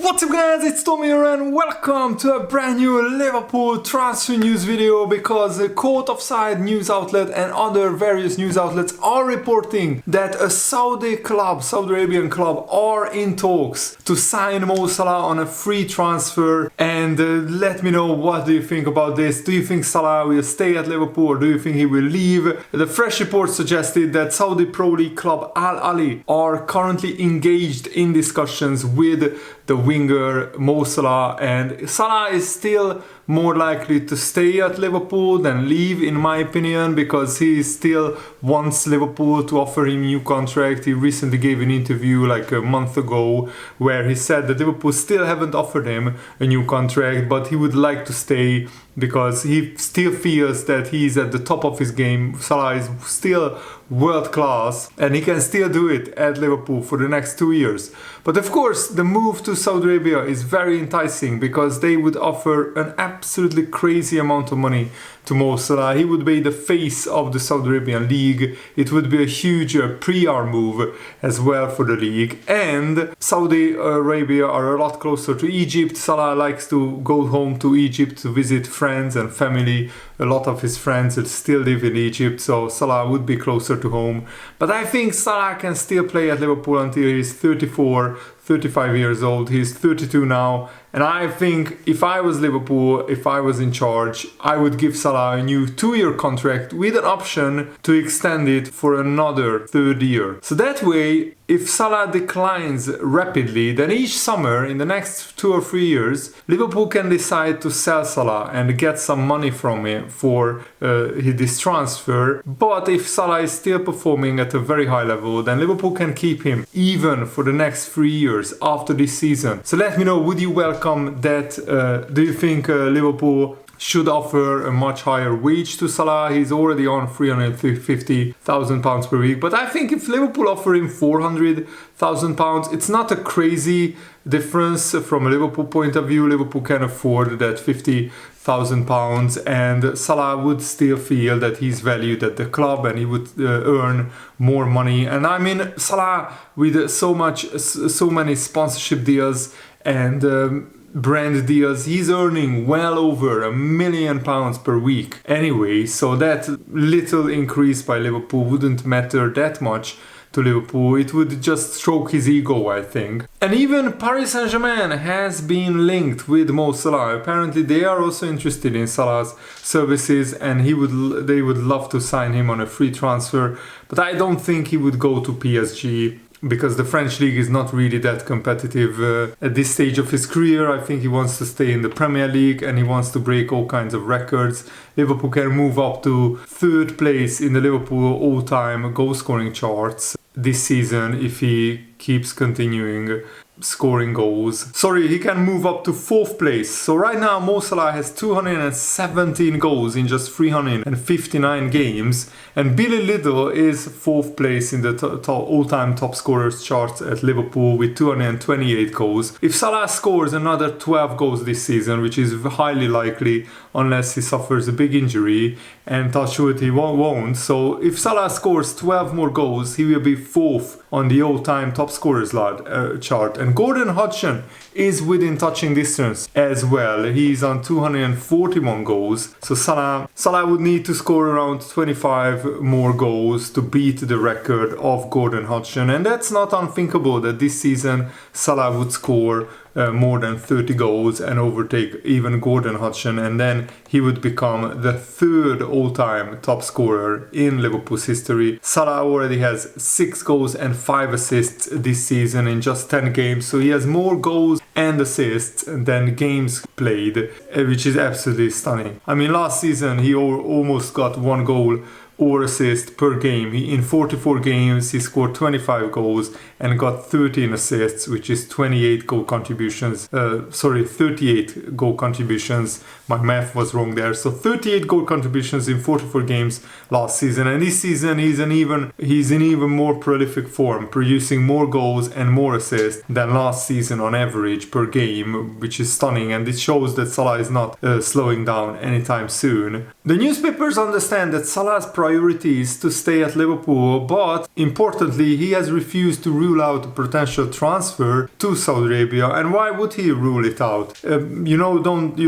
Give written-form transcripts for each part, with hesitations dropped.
What's up guys, it's Tommy here and welcome to a brand new Liverpool transfer news video, because the Court Offside news outlet and other various news outlets are reporting that a Saudi Arabian club are in talks to sign Mo Salah on a free transfer. And let me know, what do you think about this? Do you think Salah will stay at Liverpool or do you think he will leave? The fresh report suggested that Saudi Pro League club Al Ahly are currently engaged in discussions with the winger Mo Salah, and Salah is still more likely to stay at Liverpool than leave, in my opinion, because he still wants Liverpool to offer him a new contract. He recently gave an interview like a month ago where he said that Liverpool still haven't offered him a new contract, but he would like to stay because he still feels that he's at the top of his game. Salah is still world class and he can still do it at Liverpool for the next 2 years. But of course, the move to Saudi Arabia is very enticing because they would offer an absolutely crazy amount of money to Mo Salah. He would be the face of the Saudi Arabian league. It would be a huge PR move as well for the league. And Saudi Arabia are a lot closer to Egypt. Salah likes to go home to Egypt to visit friends and family. A lot of his friends still live in Egypt, so Salah would be closer to home. But I think Salah can still play at Liverpool until he's 34, 35 years old. He's 32 now. And I think if I was Liverpool, if I was in charge, I would give Salah a new 2-year contract with an option to extend it for another 3rd year. So that way, if Salah declines rapidly, then each summer in the next 2 or 3 years, Liverpool can decide to sell Salah and get some money from him for this transfer. But if Salah is still performing at a very high level, then Liverpool can keep him even for the next 3 years after this season. So let me know, would you welcome that? Do you think Liverpool should offer a much higher wage to Salah? He's already on £350,000 per week, but I think if Liverpool offer him £400,000, it's not a crazy difference from a Liverpool point of view. Liverpool can afford that £50,000 and Salah would still feel that he's valued at the club and he would earn more money. And I mean, Salah with so many sponsorship deals and brand deals, he's earning well over £1 million per week anyway, so that little increase by Liverpool wouldn't matter that much to Liverpool. It would just stroke his ego, I think. And even Paris Saint-Germain has been linked with Mo Salah. Apparently they are also interested in Salah's services and they would love to sign him on a free transfer, but I don't think he would go to PSG, because the French league is not really that competitive at this stage of his career. I think he wants to stay in the Premier League and he wants to break all kinds of records. Liverpool can move up to 3rd place in the Liverpool all-time goal-scoring charts this season if he keeps continuing scoring goals. Sorry, he can move up to 4th place. So right now Mo Salah has 217 goals in just 359 games, and Billy Liddell is 4th place in the all-time top scorers charts at Liverpool with 228 goals. If Salah scores another 12 goals this season, which is highly likely unless he suffers a big injury, and touch wood he won't, so if Salah scores 12 more goals, he will be 4th on the all-time top scorers chart. And Gordon Hodgson is within touching distance as well. He's on 241 goals. So Salah would need to score around 25 more goals to beat the record of Gordon Hodgson. And that's not unthinkable that this season Salah would score more than 30 goals and overtake even Gordon Hodgson, and then he would become the 3rd all-time top scorer in Liverpool's history. Salah already has 6 goals and 5 assists this season in just 10 games, so he has more goals and assists than games played, which is absolutely stunning. I mean, last season he almost got 1 goal or assist per game. In 44 games he scored 25 goals and got 13 assists, which is 38 goal contributions. 38 goal contributions. My math was wrong there. So 38 goal contributions in 44 games last season, and this season he's in even more prolific form, producing more goals and more assists than last season on average per game, which is stunning, and it shows that Salah is not slowing down anytime soon. The newspapers understand that Salah's price priority is to stay at Liverpool, but importantly, he has refused to rule out a potential transfer to Saudi Arabia. And why would he rule it out? You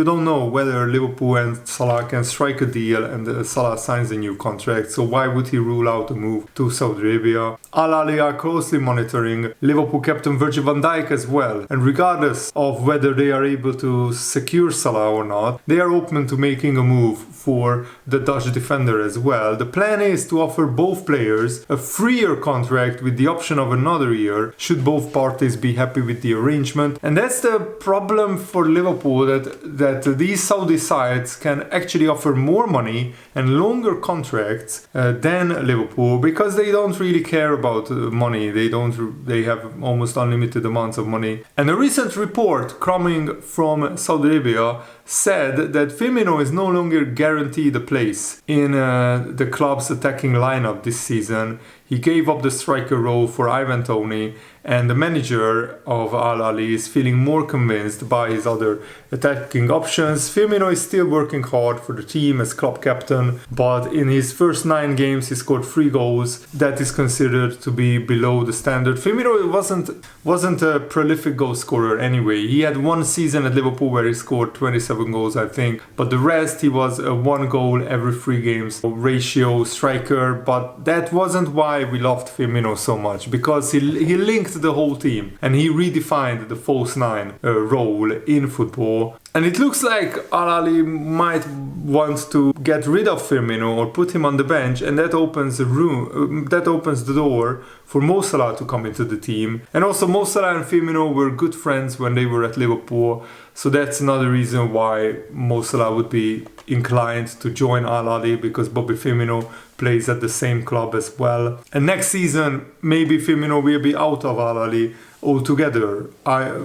don't know whether Liverpool and Salah can strike a deal and Salah signs a new contract. So why would he rule out a move to Saudi Arabia? Al Ahly are closely monitoring Liverpool captain Virgil van Dijk as well. And regardless of whether they are able to secure Salah or not, they are open to making a move for the Dutch defender as well. The plan is to offer both players a 3-year contract with the option of another year should both parties be happy with the arrangement. And that's the problem for Liverpool, that these Saudi sides can actually offer more money and longer contracts than Liverpool, because they don't really care about money. They have almost unlimited amounts of money. And a recent report coming from Saudi Arabia said that Firmino is no longer guaranteed a place in the club's attacking lineup this season. He gave up the striker role for Ivan Toney, and the manager of Al Ahly is feeling more convinced by his other attacking options. Firmino is still working hard for the team as club captain, but in his first 9 games he scored 3 goals. That is considered to be below the standard. Firmino wasn't a prolific goal scorer anyway. He had 1 season at Liverpool where he scored 27 goals, I think, but the rest he was a 1 goal every 3 games ratio striker. But that wasn't why we loved Firmino so much, because he linked the whole team and he redefined the false 9 role in football. And it looks like Al Ahly might want to get rid of Firmino or put him on the bench, and that opens the door for Mo Salah to come into the team. And also Mo Salah and Firmino were good friends when they were at Liverpool, so that's another reason why Mo Salah would be inclined to join Al Ahly, because Bobby Firmino plays at the same club as well. And next season maybe Firmino will be out of Al Ahly altogether.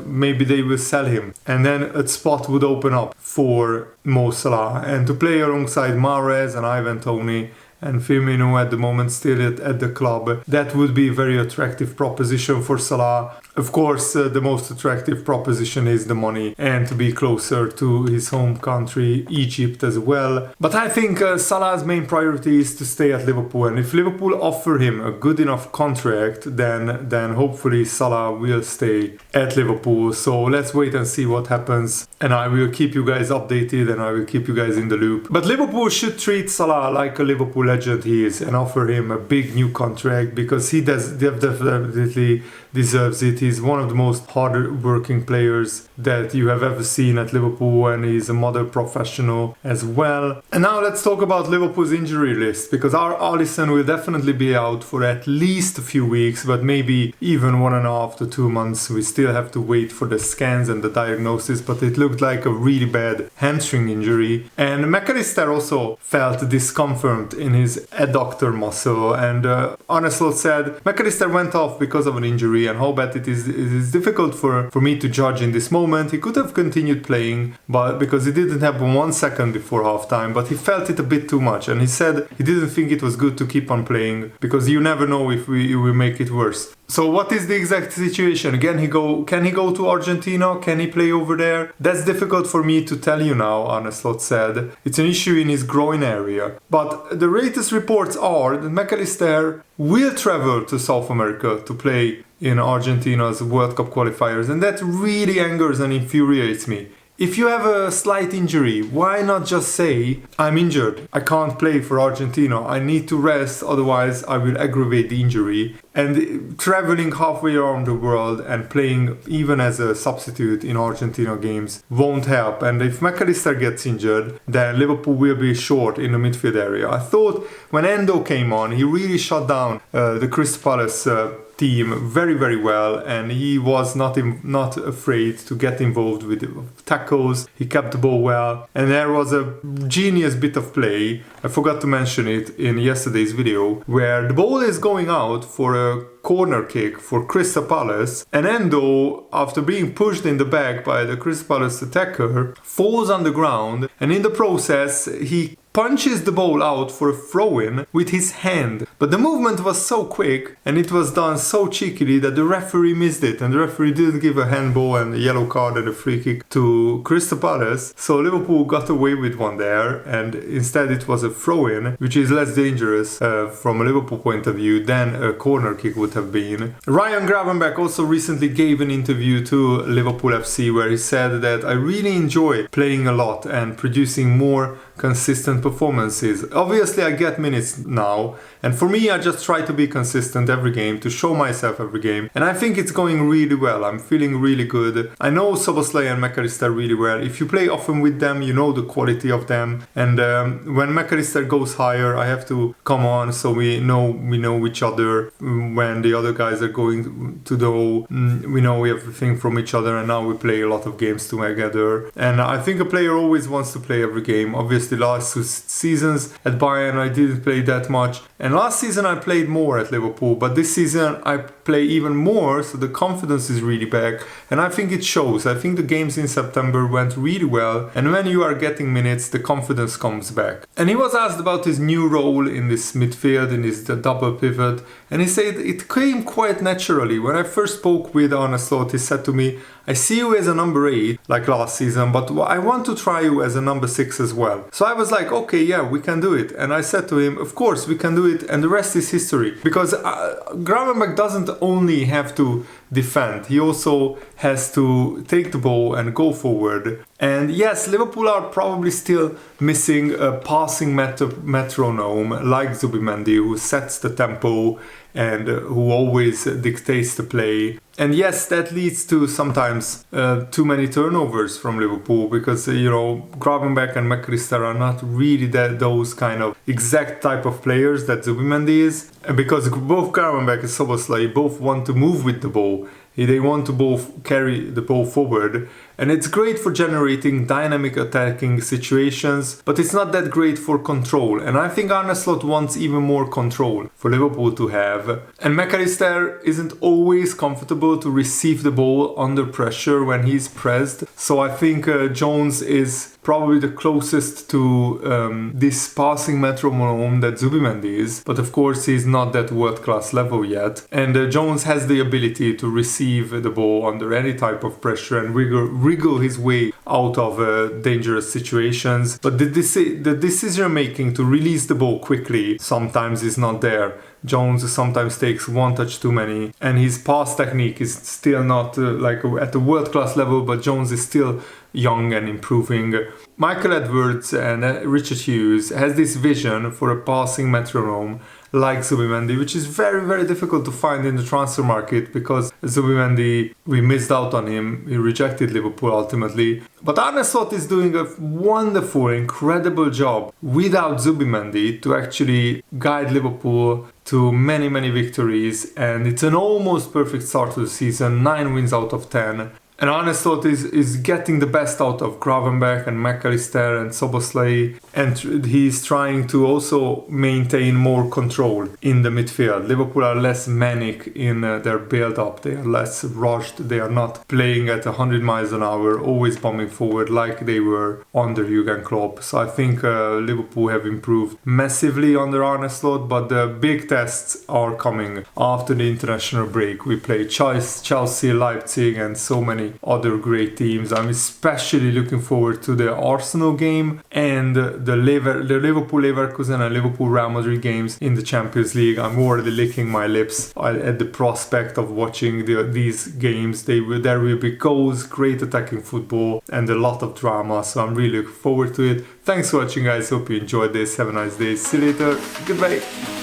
Maybe they will sell him, and then a spot would open up for Mo Salah, and to play alongside Mahrez and Ivan Toney and Firmino at the moment still at the club, that would be a very attractive proposition for Salah. Of course, the most attractive proposition is the money and to be closer to his home country, Egypt, as well. But I think Salah's main priority is to stay at Liverpool, and if Liverpool offer him a good enough contract, then hopefully Salah will stay at Liverpool. So let's wait and see what happens, and I will keep you guys updated and I will keep you guys in the loop. But Liverpool should treat Salah like a Liverpool legend he is and offer him a big new contract, because he definitely deserves it. He's one of the most hard-working players that you have ever seen at Liverpool, and he's a modern professional as well. And now let's talk about Liverpool's injury list, because our Alisson will definitely be out for at least a few weeks, but maybe even 1.5 to 2 months. We still have to wait for the scans and the diagnosis, but it looked like a really bad hamstring injury. And McAllister also felt discomfort in his adductor muscle, and Arne said McAllister went off because of an injury, and how bad it is difficult for me to judge in this moment. He could have continued playing, but because it didn't happen 1 second before halftime, but he felt it a bit too much, and he said he didn't think it was good to keep on playing, because you never know if we will make it worse. So what is the exact situation? Can he go to Argentina? Can he play over there? That's difficult for me to tell you now, Arne Slot said. It's an issue in his groin area. But the latest reports are that McAllister will travel to South America to play in Argentina's World Cup qualifiers, and that really angers and infuriates me. If you have a slight injury, why not just say, I'm injured, I can't play for Argentina, I need to rest, otherwise I will aggravate the injury. And traveling halfway around the world and playing even as a substitute in Argentina games won't help. And if McAllister gets injured, then Liverpool will be short in the midfield area. I thought when Endo came on, he really shut down the Crystal Palace team very, very well, and he was not afraid to get involved with tackles. He kept the ball well, and there was a genius bit of play, I forgot to mention it in yesterday's video, where the ball is going out for a corner kick for Crystal Palace, and Endo, after being pushed in the back by the Crystal Palace attacker, falls on the ground, and in the process he punches the ball out for a throw-in with his hand. But the movement was so quick and it was done so cheekily that the referee missed it, and the referee didn't give a handball and a yellow card and a free kick to Crystal Palace. So Liverpool got away with one there, and instead it was a throw-in, which is less dangerous from a Liverpool point of view than a corner kick would have been. Ryan Gravenberch also recently gave an interview to Liverpool FC where he said that I really enjoy playing a lot and producing more consistent performances. Obviously I get minutes now, and for me I just try to be consistent every game, to show myself every game, and I think it's going really well. I'm feeling really good. I know Szoboszlai and McAllister really well. If you play often with them, you know the quality of them, and when McAllister goes higher I have to come on, so we know each other. When the other guys are going to the we know everything from each other, and now we play a lot of games together, and I think a player always wants to play every game. Obviously the last 2 seasons at Bayern I didn't play that much, and last season I played more at Liverpool, but this season I play even more, so the confidence is really back, and I think it shows. I think the games in September went really well, and when you are getting minutes the confidence comes back. And he was asked about his new role in this midfield, in this double pivot, and he said it came quite naturally. When I first spoke with Arne, he said to me, I see you as a number 8 like last season, but I want to try you as a number 6 as well. So I was like, okay, yeah, we can do it. And I said to him, of course we can do it, and the rest is history. Because Gravenberch doesn't only have to defend, he also has to take the ball and go forward. And yes, Liverpool are probably still missing a passing metronome like Zubimendi, who sets the tempo and who always dictates the play. And yes, that leads to sometimes too many turnovers from Liverpool, because Gravenberch and McAllister are not really those kind of exact type of players that Zubimendi is, because both Gravenberch and Szoboszlai both want to move with the ball. They want to both carry the ball forward, and it's great for generating dynamic attacking situations, but it's not that great for control, and I think Arne Slot wants even more control for Liverpool to have. And McAllister isn't always comfortable to receive the ball under pressure when he's pressed, so I think Jones is probably the closest to this passing metronome that Zubimendi is, but of course he's not that world-class level yet, and Jones has the ability to receive the ball under any type of pressure and wriggle his way out of dangerous situations, but the decision making to release the ball quickly sometimes is not there. Jones sometimes takes one touch too many, and his pass technique is still not like at the world-class level, but Jones is still young and improving. Michael Edwards and Richard Hughes has this vision for a passing metronome like Zubimendi, which is very, very difficult to find in the transfer market, because Zubimendi, we missed out on him. He rejected Liverpool ultimately. But Arne Slot is doing a wonderful, incredible job without Zubimendi to actually guide Liverpool to many, many victories, and it's an almost perfect start to the season, 9 wins out of 10. And Arne Slot is getting the best out of Gravenberch and McAllister and Szoboszlai, and he's trying to also maintain more control in the midfield. Liverpool are less manic in their build-up, they are less rushed, they are not playing at 100 miles an hour, always bombing forward like they were under Jurgen Klopp. So I think Liverpool have improved massively under Arne Slot, but the big tests are coming after the international break. We play Chelsea, Leipzig and so many other great teams. I'm especially looking forward to the Arsenal game and the Liverpool Leverkusen and Liverpool Real Madrid games in the Champions League. I'm already licking my lips at the prospect of watching these games. There will be goals, great attacking football and a lot of drama, so I'm really looking forward to it. Thanks for watching guys, hope you enjoyed this. Have a nice day, see you later, goodbye.